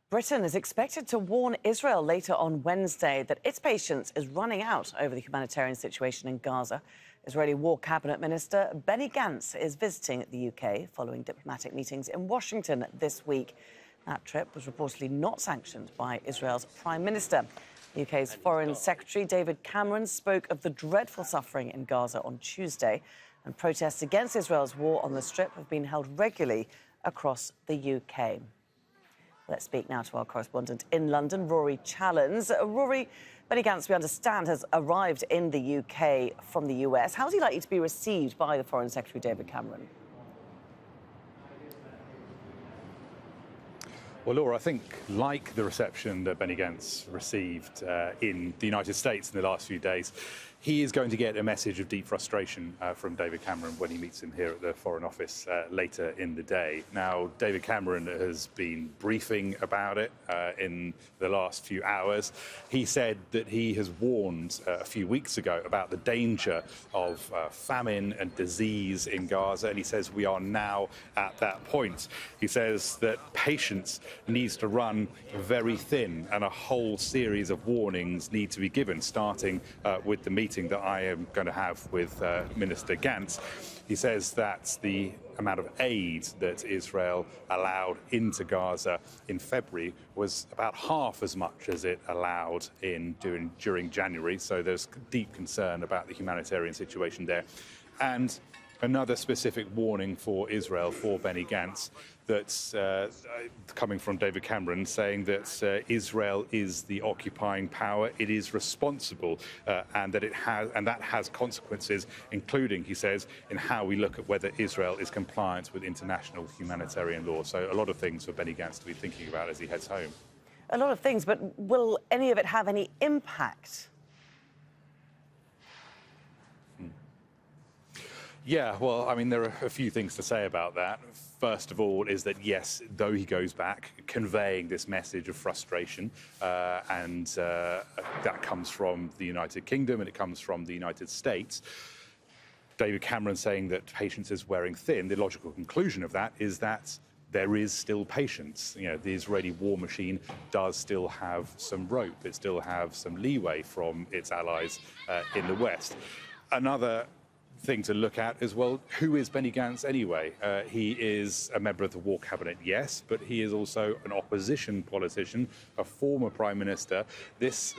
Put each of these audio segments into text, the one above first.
Britain is expected to warn Israel later on Wednesday that its patience is running out over the humanitarian situation in Gaza. Israeli War Cabinet Minister Benny Gantz is visiting the UK following diplomatic meetings in Washington this week. That trip was reportedly not sanctioned by Israel's Prime Minister. The UK's Foreign Secretary David Cameron spoke of the dreadful suffering in Gaza on Tuesday, and protests against Israel's war on the Strip have been held regularly across the UK. Let's speak now to our correspondent in London, Rory Challands. Rory, Benny Gantz, we understand, has arrived in the UK from the US. How is he likely to be received by the Foreign Secretary, David Cameron? Well, Laura, I think like the reception that Benny Gantz received in the United States in the last few days, he is going to get a message of deep frustration from David Cameron when he meets him here at the Foreign Office later in the day. Now, David Cameron has been briefing about it in the last few hours. He said that he has warned a few weeks ago about the danger of famine and disease in Gaza, and he says we are now at that point. He says that patience needs to run very thin, and a whole series of warnings need to be given, starting with the meeting that I am going to have with Minister Gantz. He says that the amount of aid that Israel allowed into Gaza in February was about half as much as it allowed during January. So there's deep concern about the humanitarian situation there. And another specific warning for Israel, for Benny Gantz, that's coming from David Cameron, saying that Israel is the occupying power, it is responsible, and that has consequences, including, he says, in how we look at whether Israel is compliant with international humanitarian law. So a lot of things for Benny Gantz to be thinking about as he heads home. A lot of things, but will any of it have any impact? Yeah, well, I mean, there are a few things to say about that. First of all is that, yes, though he goes back conveying this message of frustration, and that comes from the United Kingdom and it comes from the United States, David Cameron saying that patience is wearing thin, the logical conclusion of that is that there is still patience. You know, the Israeli war machine does still have some rope. It still have some leeway from its allies in the West. Another thing to look at as well, who is Benny Gantz anyway? He is a member of the War Cabinet, yes, but he is also an opposition politician, a former Prime Minister. This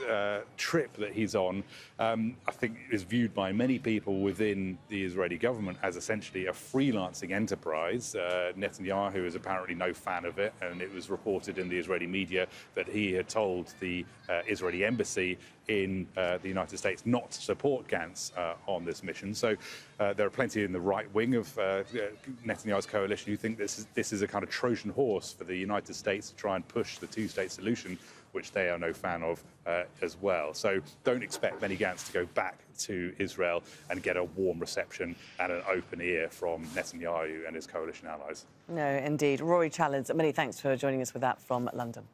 trip that he's on, I think, is viewed by many people within the Israeli government as essentially a freelancing enterprise. Netanyahu is apparently no fan of it, and it was reported in the Israeli media that he had told the Israeli embassy in the United States not to support Gantz on this mission. So there are plenty in the right wing of Netanyahu's coalition who think this is a kind of Trojan horse for the United States to try and push the two-state solution, which they are no fan of as well. So don't expect Benny Gantz to go back to Israel and get a warm reception and an open ear from Netanyahu and his coalition allies. No, indeed. Rory Challands, many thanks for joining us with that from London.